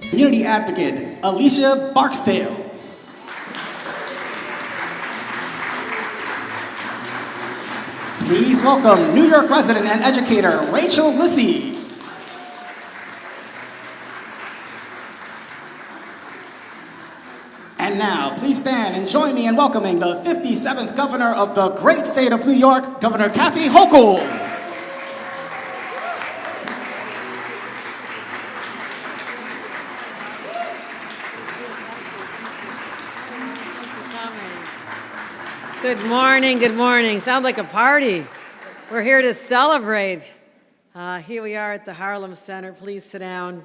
Community advocate, Alicia Barksdale. Please welcome New York resident and educator, Rachel Lissy. And now, please stand and join me in welcoming the 57th governor of the great state of New York, Governor Kathy Hochul. Good morning, good morning. Sounds like a party. We're here to celebrate. Here we are at the Harlem Center. Please sit down.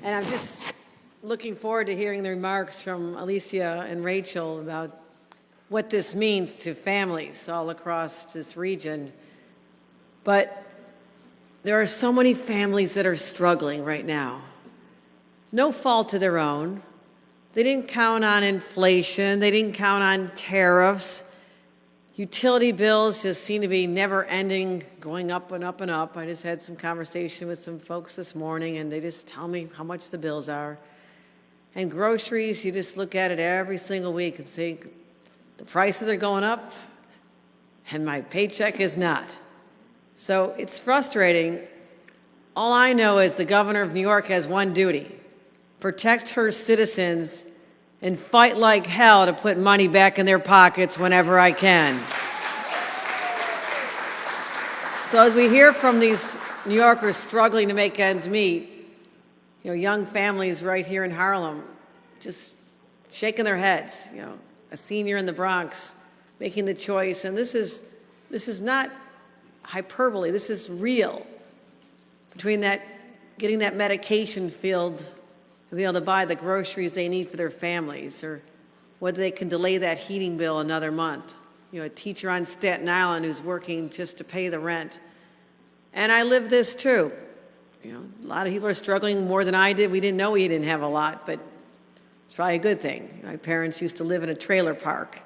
And I'm just looking forward to hearing the remarks from Alicia and Rachel about what this means to families all across this region. But there are so many families that are struggling right now. No fault of their own. They didn't count on inflation. They didn't count on tariffs. Utility bills just seem to be never ending, going up and up and up. I just had some conversation with some folks this morning, and they just tell me how much the bills are. And groceries, you just look at it every single week and think, the prices are going up, and my paycheck is not. So it's frustrating. All I know is the governor of New York has one duty: protect her citizens and fight like hell to put money back in their pockets whenever I can. So as we hear from these New Yorkers struggling to make ends meet, young families right here in Harlem just shaking their heads, a senior in the Bronx making the choice, and this is not hyperbole, this is real. Between that, getting that medication filled, to be able to buy the groceries they need for their families, or whether they can delay that heating bill another month. A teacher on Staten Island who's working just to pay the rent. And I live this too. A lot of people are struggling more than I did. We didn't know we didn't have a lot, but it's probably a good thing. My parents used to live in a trailer park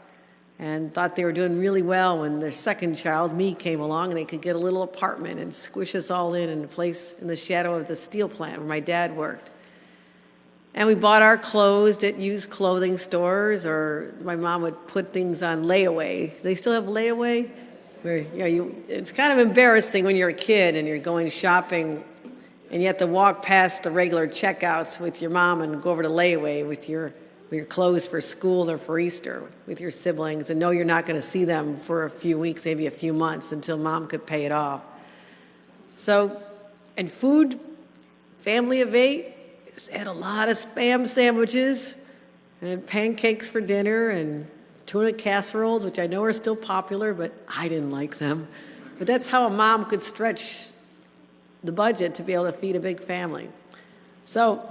and thought they were doing really well when their second child, me, came along, and they could get a little apartment and squish us all in a place in the shadow of the steel plant where my dad worked. And we bought our clothes at used clothing stores, or my mom would put things on layaway. Do they still have layaway? Where, it's kind of embarrassing when you're a kid and you're going shopping and you have to walk past the regular checkouts with your mom and go over to layaway with your clothes for school or for Easter with your siblings, and know you're not going to see them for a few weeks, maybe a few months, until mom could pay it off. So, and food, family of 8, had a lot of Spam sandwiches and pancakes for dinner and tuna casseroles, which I know are still popular, but I didn't like them. But that's how a mom could stretch the budget to be able to feed a big family. So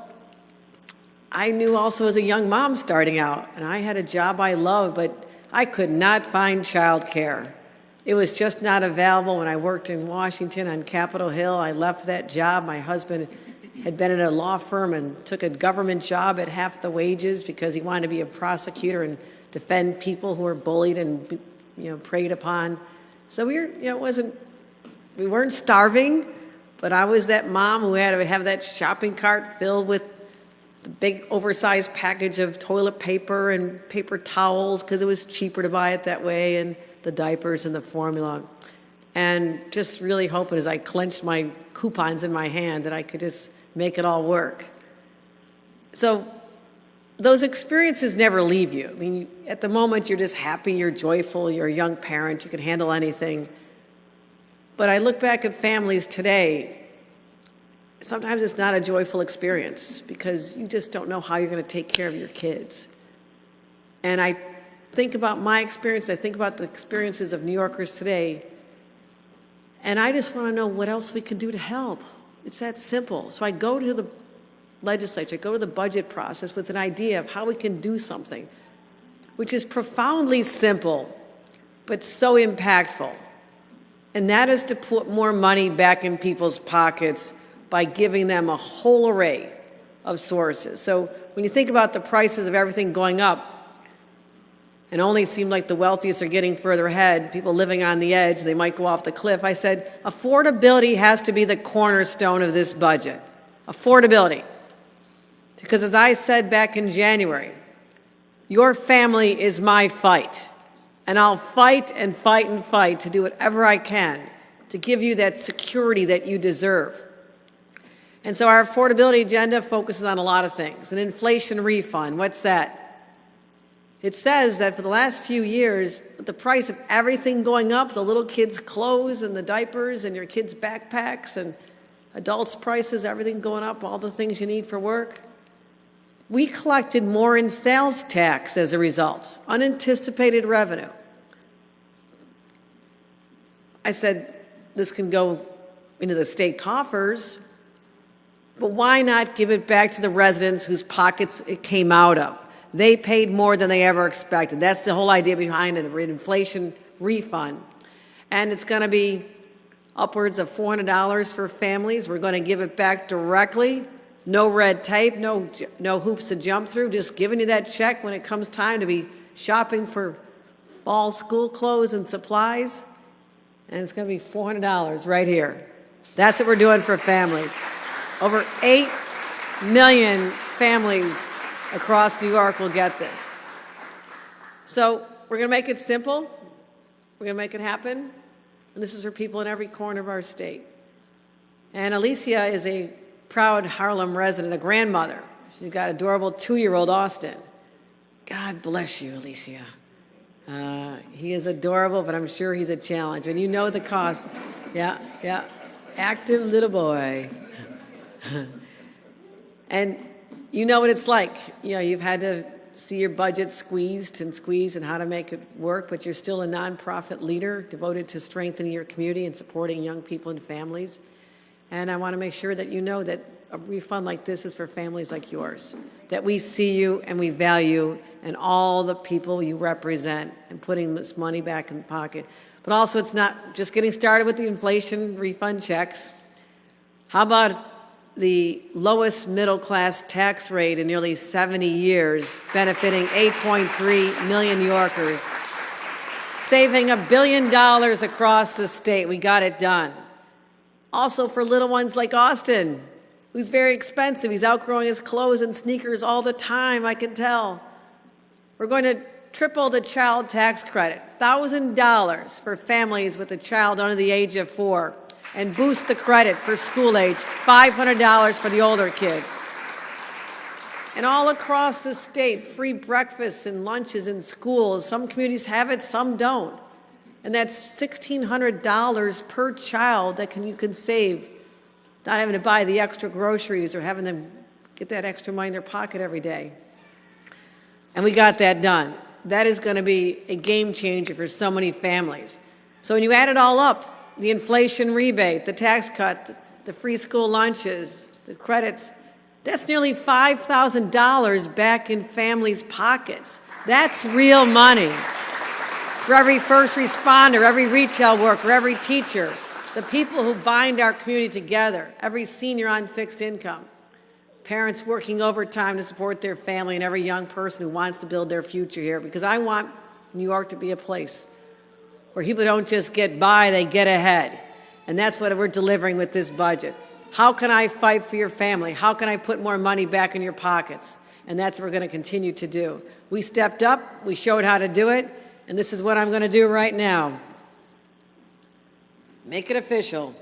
I knew also as a young mom starting out, and I had a job I loved, but I could not find childcare. It was just not available. When I worked in Washington on Capitol Hill, I left that job. My husband had been at a law firm and took a government job at half the wages because he wanted to be a prosecutor and defend people who were bullied and preyed upon. So we weren't starving, but I was that mom who had to have that shopping cart filled with the big oversized package of toilet paper and paper towels because it was cheaper to buy it that way, and the diapers and the formula. And just really hoping as I clenched my coupons in my hand that I could just make it all work. So those experiences never leave you. I mean, at the moment, you're just happy, you're joyful, you're a young parent, you can handle anything. But I look back at families today, sometimes it's not a joyful experience because you just don't know how you're going to take care of your kids. And I think about my experience, I think about the experiences of New Yorkers today, and I just want to know what else we can do to help. It's that simple. So I go to the legislature, I go to the budget process with an idea of how we can do something, which is profoundly simple, but so impactful. And that is to put more money back in people's pockets by giving them a whole array of sources. So when you think about the prices of everything going up, and only seem like the wealthiest are getting further ahead, people living on the edge, they might go off the cliff. I said, affordability has to be the cornerstone of this budget. Affordability. Because as I said back in January, your family is my fight. And I'll fight and fight and fight to do whatever I can to give you that security that you deserve. And so our affordability agenda focuses on a lot of things. An inflation refund, what's that? It says that for the last few years, with the price of everything going up, the little kids' clothes and the diapers and your kids' backpacks and adults' prices, everything going up, all the things you need for work, we collected more in sales tax as a result, unanticipated revenue. I said, this can go into the state coffers, but why not give it back to the residents whose pockets it came out of? They paid more than they ever expected. That's the whole idea behind it, an inflation refund. And it's going to be upwards of $400 for families. We're going to give it back directly. No red tape, no hoops to jump through, just giving you that check when it comes time to be shopping for fall school clothes and supplies. And it's going to be $400 right here. That's what we're doing for families. Over 8 million families across New York will get this. So we're going to make it simple. We're going to make it happen. And this is for people in every corner of our state. And Alicia is a proud Harlem resident, a grandmother. She's got adorable 2-year-old Austin. God bless you, Alicia. He is adorable, but I'm sure he's a challenge. And you know the cost. Yeah. Active little boy. And you know what it's like. You know, you've had to see your budget squeezed and how to make it work, but you're still a nonprofit leader devoted to strengthening your community and supporting young people and families. And I want to make sure that you know that a refund like this is for families like yours, that we see you and we value and all the people you represent and putting this money back in the pocket. But also it's not just getting started with the inflation refund checks. How about the lowest middle class tax rate in nearly 70 years, benefiting 8.3 million New Yorkers, saving $1 billion across the state. We got it done. Also for little ones like Austin, who's very expensive. He's outgrowing his clothes and sneakers all the time, I can tell. We're going to triple the child tax credit, $1,000 for families with a child under the age of 4, and boost the credit for school age, $500 for the older kids. And all across the state, free breakfasts and lunches in schools. Some communities have it, some don't. And that's $1,600 per child that you can save, not having to buy the extra groceries or having them get that extra money in their pocket every day. And we got that done. That is going to be a game changer for so many families. So when you add it all up, the inflation rebate, the tax cut, the free school lunches, the credits, that's nearly $5,000 back in families' pockets. That's real money. For every first responder, every retail worker, every teacher, the people who bind our community together, every senior on fixed income, parents working overtime to support their family, and every young person who wants to build their future here. Because I want New York to be a place where people don't just get by, they get ahead. And that's what we're delivering with this budget. How can I fight for your family? How can I put more money back in your pockets? And that's what we're going to continue to do. We stepped up, we showed how to do it, and this is what I'm going to do right now. Make it official.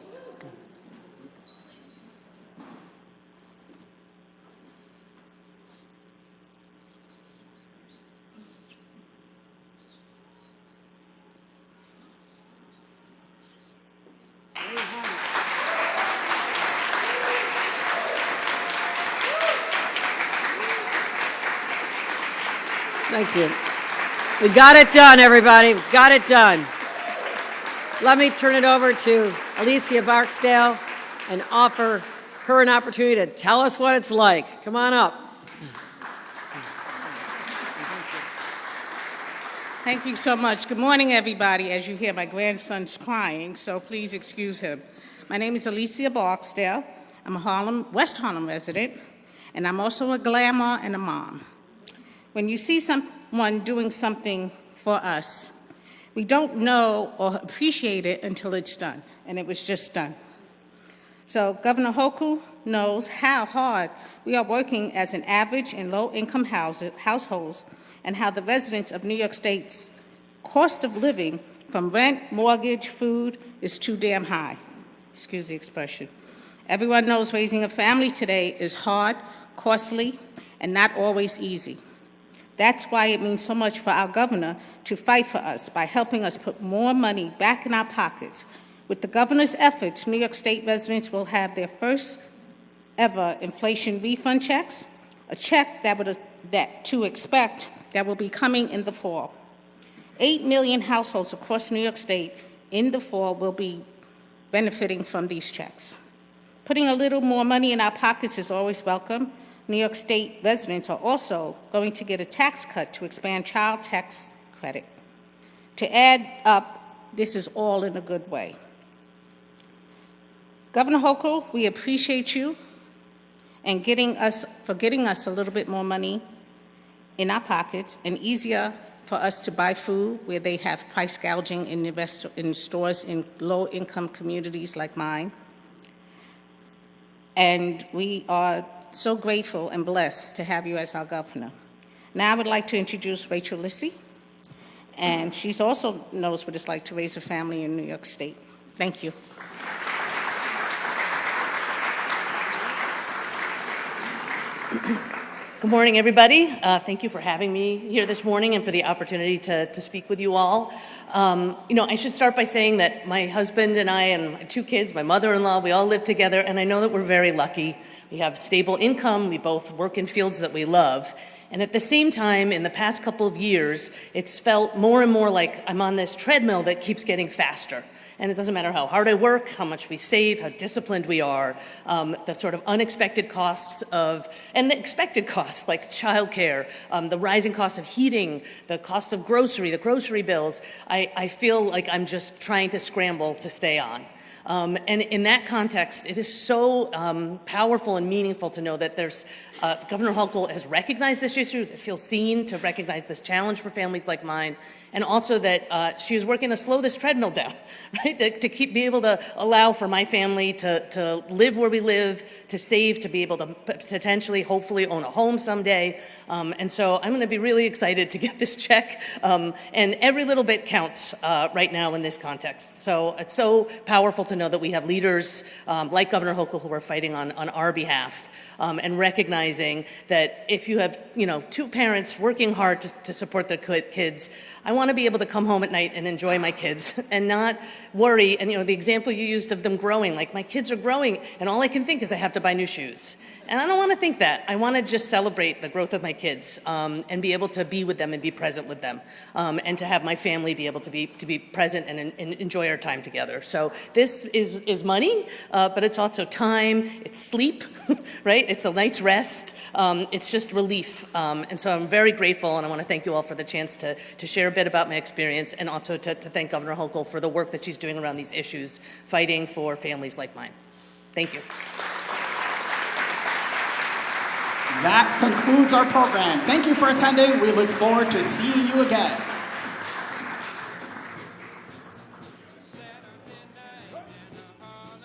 Thank you. We got it done, everybody. Got it done. Let me turn it over to Alicia Barksdale and offer her an opportunity to tell us what it's like. Come on up. Thank you so much. Good morning, everybody. As you hear, my grandson's crying, so please excuse him. My name is Alicia Barksdale. I'm a West Harlem resident, and I'm also a glamour and a mom. When you see someone doing something for us, we don't know or appreciate it until it's done, and it was just done. So Governor Hochul knows how hard we are working as an average and low-income households, and how the residents of New York State's cost of living from rent, mortgage, food is too damn high. Excuse the expression. Everyone knows raising a family today is hard, costly, and not always easy. That's why it means so much for our governor to fight for us by helping us put more money back in our pockets. With the governor's efforts, New York State residents will have their first ever inflation refund checks, a check that will be coming in the fall. 8 million households across New York State in the fall will be benefiting from these checks. Putting a little more money in our pockets is always welcome. New York State residents are also going to get a tax cut to expand child tax credit. To add up, this is all in a good way. Governor Hochul, we appreciate you and getting us a little bit more money in our pockets and easier for us to buy food where they have price gouging in stores in low-income communities like mine. And we are so grateful and blessed to have you as our governor. Now I would like to introduce Rachel Lissy, and she also knows what it's like to raise a family in New York State. Thank you. Good morning, everybody. Thank you for having me here this morning and for the opportunity to speak with you all. I should start by saying that my husband and I and my 2 kids, my mother-in-law, we all live together, and I know that we're very lucky. We have stable income. We both work in fields that we love. And at the same time, in the past couple of years, it's felt more and more like I'm on this treadmill that keeps getting faster. And it doesn't matter how hard I work, how much we save, how disciplined we are, the sort of unexpected costs and the expected costs like childcare, the rising cost of heating, the cost of the grocery bills, I feel like I'm just trying to scramble to stay on. And in that context, it is so powerful and meaningful to know that Governor Hochul has recognized this issue, feels seen to recognize this challenge for families like mine, and also that she is working to slow this treadmill down, right? To be able to allow for my family to live where we live, to save, to be able to potentially, hopefully, own a home someday. And so I'm going to be really excited to get this check, and every little bit counts right now in this context. So it's so powerful to know that we have leaders like Governor Hochul who are fighting on our behalf, and recognizing that if you have 2 parents working hard to support their kids, I want to be able to come home at night and enjoy my kids and not worry. And the example you used of them growing, like my kids are growing and all I can think is I have to buy new shoes. And I don't want to think that. I want to just celebrate the growth of my kids, and be able to be with them and be present with them, and to have my family be able to be present and enjoy our time together. So this is money, but it's also time, it's sleep, right? It's a night's rest. It's just relief. And so I'm very grateful, and I want to thank you all for the chance to share a bit about my experience, and also to thank Governor Hochul for the work that she's doing around these issues, fighting for families like mine. Thank you. That concludes our program. Thank you for attending. We look forward to seeing you again.